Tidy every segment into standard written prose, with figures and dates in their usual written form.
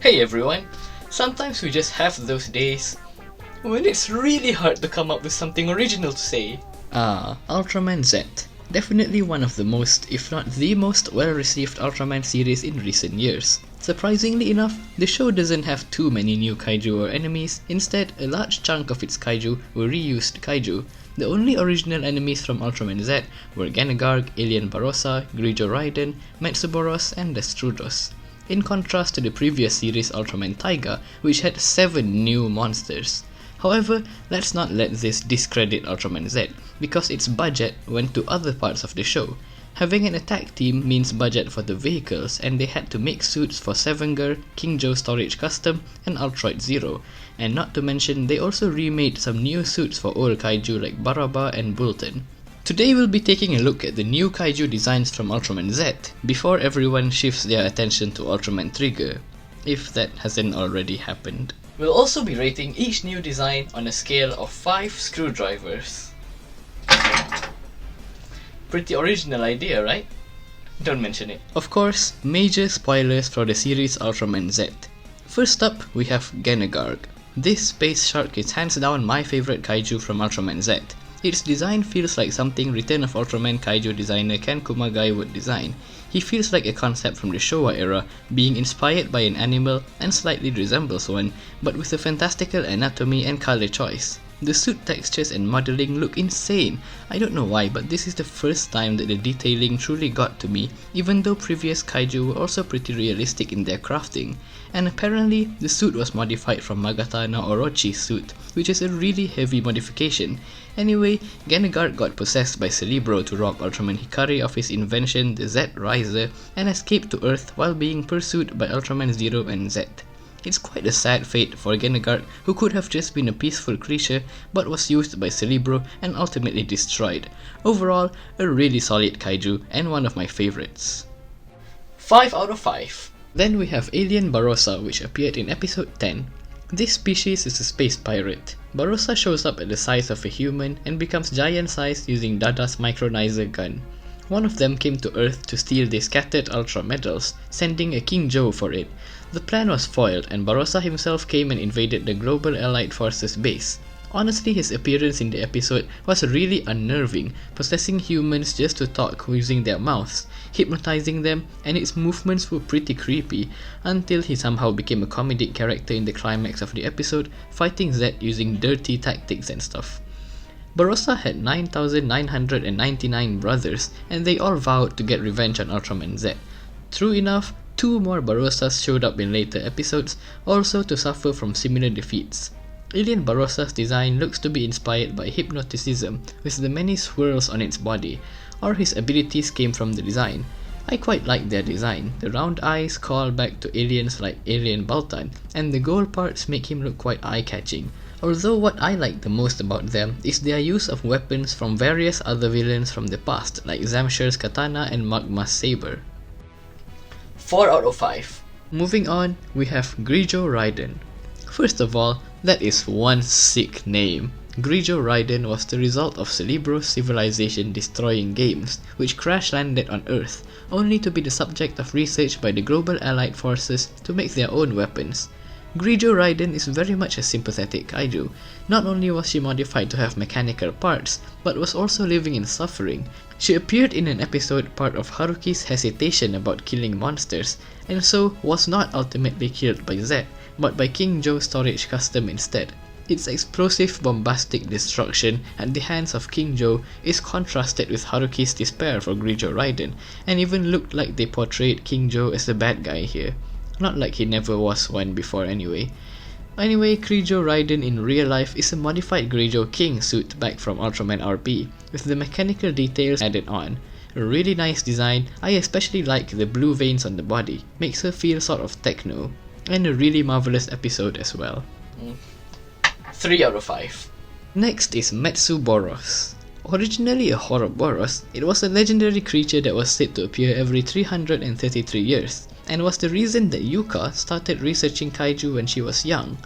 Hey everyone! Sometimes we just have those days when it's really hard to come up with something original to say. Ultraman Z. Definitely one of the most, if not the most well-received Ultraman series in recent years. Surprisingly enough, the show doesn't have too many new kaiju or enemies. Instead, a large chunk of its kaiju were reused kaiju. The only original enemies from Ultraman Z were Gengarg, Alien Barossa, Grija Ryden, matsuborus, and Destrodos. In contrast to the previous series Ultraman Taiga, which had 7 new monsters. However, let's not let this discredit Ultraman Z, because its budget went to other parts of the show. Having an attack team means budget for the vehicles, and they had to make suits for Sevenger, King Joe Storage Custom, and Ultroid Zero. And not to mention, they also remade some new suits for old kaiju like Barossa and Bulton. Today we'll be taking a look at the new kaiju designs from Ultraman Z, before everyone shifts their attention to Ultraman Trigger, if that hasn't already happened. We'll also be rating each new design on a scale of 5 screwdrivers. Pretty original idea, right? Don't mention it. Of course, major spoilers for the series Ultraman Z. First up, we have Gengarg. This space shark is hands down my favorite kaiju from Ultraman Z. Its design feels like something Return of Ultraman kaiju designer Ken Kumagai would design. He feels like a concept from the Showa era, being inspired by an animal and slightly resembles one, but with a fantastical anatomy and color choice. The suit textures and modeling look insane. I don't know why, but this is the first time that the detailing truly got to me, even though previous kaiju were also pretty realistic in their crafting. And apparently, the suit was modified from Magata no Orochi's suit, which is a really heavy modification. Anyway, Gengarg got possessed by Cerebro to rob Ultraman Hikari of his invention, the Z Riser, and escaped to Earth while being pursued by Ultraman Zero and Z. It's quite a sad fate for Gengarg, who could have just been a peaceful creature, but was used by Cerebro and ultimately destroyed. Overall, a really solid kaiju and one of my favorites. 5 out of 5. Then we have Alien Barossa, which appeared in episode 10. This species is a space pirate. Barossa shows up at the size of a human and becomes giant-sized using Dada's micronizer gun. One of them came to Earth to steal the scattered Ultra medals, sending a King Joe for it. The plan was foiled, and Barossa himself came and invaded the Global Allied Forces base. Honestly, his appearance in the episode was really unnerving, possessing humans just to talk using their mouths, hypnotizing them, and its movements were pretty creepy, until he somehow became a comedic character in the climax of the episode, fighting Z using dirty tactics and stuff. Barossa had 9,999 brothers, and they all vowed to get revenge on Ultraman Z. True enough, 2 more Barossas showed up in later episodes, also to suffer from similar defeats. Alien Barossa's design looks to be inspired by hypnoticism, with the many swirls on its body, or his abilities came from the design. I quite like their design. The round eyes call back to aliens like Alien Baltan, and the gold parts make him look quite eye-catching. Although what I like the most about them is their use of weapons from various other villains from the past, like Zamshir's katana and Magma's saber. 4 out of 5. Moving on, we have Grija Ryden. First of all, that is one sick name. Grija Ryden was the result of Cerebro's civilization-destroying games, which crash-landed on Earth, only to be the subject of research by the Global Allied Forces to make their own weapons. Grija Ryden is very much a sympathetic kaiju. Not only was she modified to have mechanical parts, but was also living in suffering. She appeared in an episode part of Haruki's hesitation about killing monsters, and so was not ultimately killed by Z, but by King Joe Storage Custom instead. Its explosive, bombastic destruction at the hands of King Joe is contrasted with Haruki's despair for Grija Ryden, and even looked like they portrayed King Joe as a bad guy here. Not like he never was one before anyway. Anyway, Grija Ryden in real life is a modified Grija King suit back from Ultraman RP, with the mechanical details added on. A really nice design. I especially like the blue veins on the body, makes her feel sort of techno. And a really marvelous episode as well. 3 out of 5. Next is matsuborus. Originally a Ouroboros, it was a legendary creature that was said to appear every 333 years, and was the reason that Yuka started researching kaiju when she was young.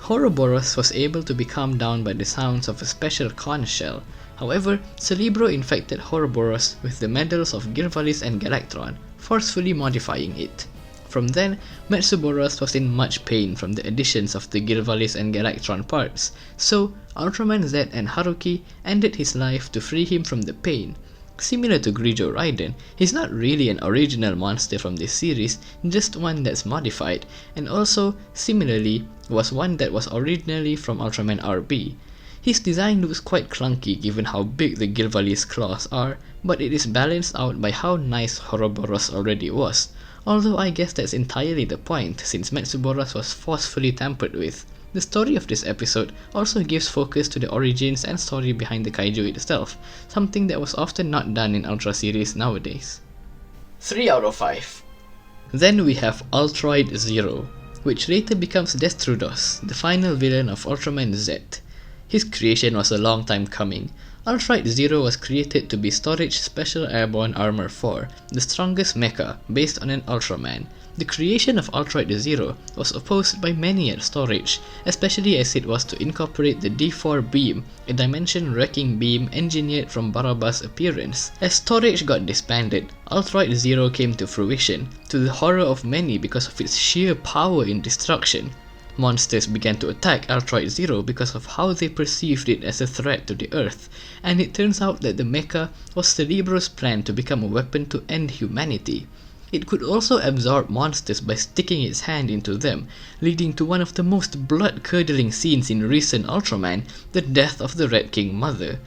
Ouroboros was able to be calmed down by the sounds of a special conch shell. However, Cerebro infected Ouroboros with the medals of Girvalis and Galactron, forcefully modifying it. From then, Matsuborus was in much pain from the additions of the Gilvalis and Galactron parts, so Ultraman Z and Haruki ended his life to free him from the pain. Similar to Grija Ryden, he's not really an original monster from this series, just one that's modified, and also, similarly, was one that was originally from Ultraman RB. His design looks quite clunky given how big the Gilvalis claws are, but it is balanced out by how nice Ouroboros already was. Although I guess that's entirely the point, since Matsuborus was forcefully tampered with. The story of this episode also gives focus to the origins and story behind the kaiju itself, something that was often not done in Ultra series nowadays. 3 out of 5. Then we have Ultroid Zero, which later becomes Destrodos, the final villain of Ultraman Z. His creation was a long time coming. Ultroid Zero was created to be Storage Special Airborne Armor 4, the strongest mecha based on an Ultraman. The creation of Ultroid Zero was opposed by many at Storage, especially as it was to incorporate the D4 beam, a dimension-wrecking beam engineered from Barabba's appearance. As Storage got disbanded, Ultroid Zero came to fruition, to the horror of many because of its sheer power in destruction. Monsters began to attack Ultroid Zero because of how they perceived it as a threat to the Earth, and it turns out that the mecha was Cerebro's plan to become a weapon to end humanity. It could also absorb monsters by sticking its hand into them, leading to one of the most blood-curdling scenes in recent Ultraman, the death of the Red King Mother.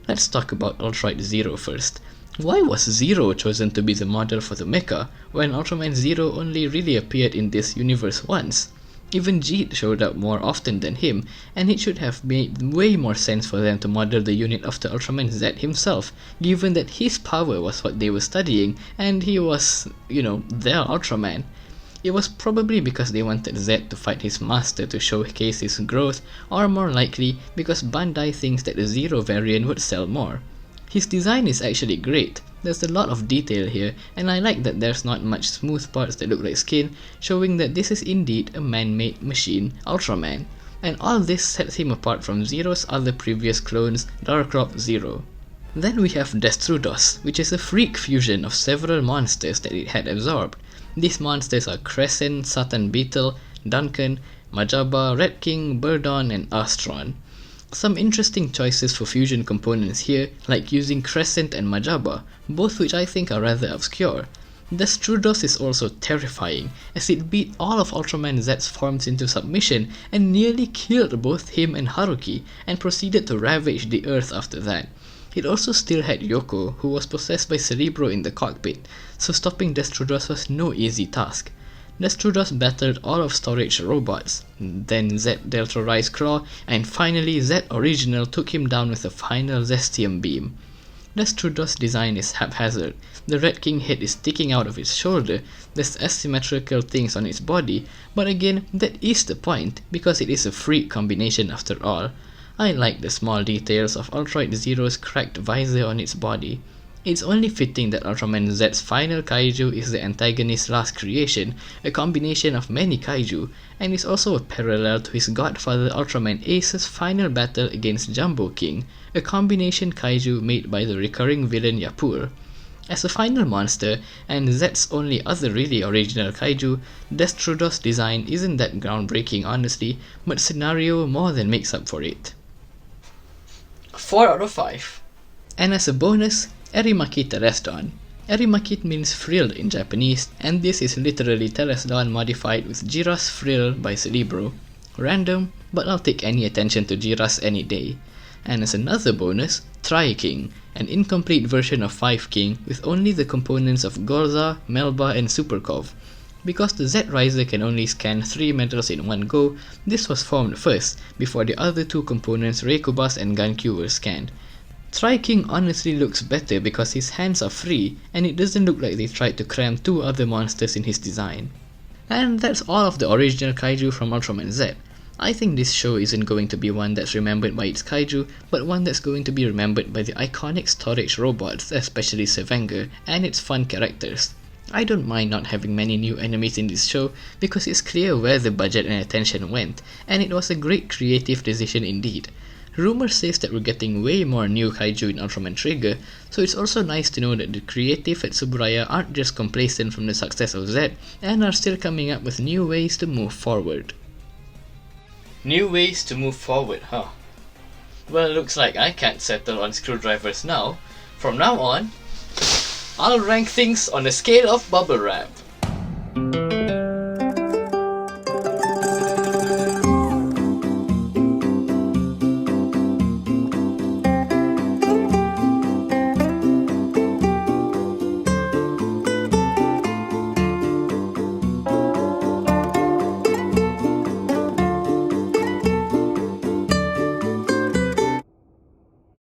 Let's talk about Ultroid Zero first. Why was Zero chosen to be the model for the mecha, when Ultraman Zero only really appeared in this universe once? Even Jeet showed up more often than him, and it should have made way more sense for them to model the unit after Ultraman Z himself, given that his power was what they were studying, and he was, their Ultraman. It was probably because they wanted Z to fight his master to showcase his growth, or more likely, because Bandai thinks that the Zero variant would sell more. His design is actually great. There's a lot of detail here, and I like that there's not much smooth parts that look like skin, showing that this is indeed a man-made machine Ultraman. And all this sets him apart from Zero's other previous clones, Darkrop Zero. Then we have Destrodos, which is a freak fusion of several monsters that it had absorbed. These monsters are Crescent, Satan Beetle, Duncan, Majaba, Red King, Burdon, and Astron. Some interesting choices for fusion components here, like using Crescent and Majaba, both which I think are rather obscure. Destrodos is also terrifying, as it beat all of Ultraman Z's forms into submission and nearly killed both him and Haruki, and proceeded to ravage the Earth after that. It also still had Yoko, who was possessed by Cerebro in the cockpit, so stopping Destrodos was no easy task. Destrodos battled all of Storage robots, then Z Delta Rise Claw, and finally Z Original took him down with a final Zestium beam. Destrodos' design is haphazard. The Red King head is sticking out of its shoulder, there's asymmetrical things on its body, but again, that is the point, because it is a freak combination after all. I like the small details of Ultroid Zero's cracked visor on its body. It's only fitting that Ultraman Z's final kaiju is the antagonist's last creation, a combination of many kaiju, and is also a parallel to his godfather Ultraman Ace's final battle against Jumbo King, a combination kaiju made by the recurring villain Yapur. As a final monster, and Z's only other really original kaiju, Destrodos' design isn't that groundbreaking honestly, but scenario more than makes up for it. 4 out of 5. And as a bonus, Erimaki Teresdon. Erimaki means frilled in Japanese, and this is literally Teresdon modified with Jiras Frill by Cerebro. Random, but I'll take any attention to Jiras any day. And as another bonus, Tri-King, an incomplete version of 5 King with only the components of Gorza, Melba, and Superkov. Because the Z-Riser can only scan 3 metals in one go, this was formed first, before the other two components Reikubas and Gankyu were scanned. Tri-King honestly looks better because his hands are free, and it doesn't look like they tried to cram 2 other monsters in his design. And that's all of the original kaiju from Ultraman Z. I think this show isn't going to be one that's remembered by its kaiju, but one that's going to be remembered by the iconic Storage robots, especially Sevanger, and its fun characters. I don't mind not having many new enemies in this show, because it's clear where the budget and attention went, and it was a great creative decision indeed. Rumor says that we're getting way more new kaiju in Ultraman Trigger, so it's also nice to know that the creative at Tsuburaya aren't just complacent from the success of Z, and are still coming up with new ways to move forward. New ways to move forward, huh? Well, looks like I can't settle on screwdrivers now. From now on, I'll rank things on a scale of bubble wrap.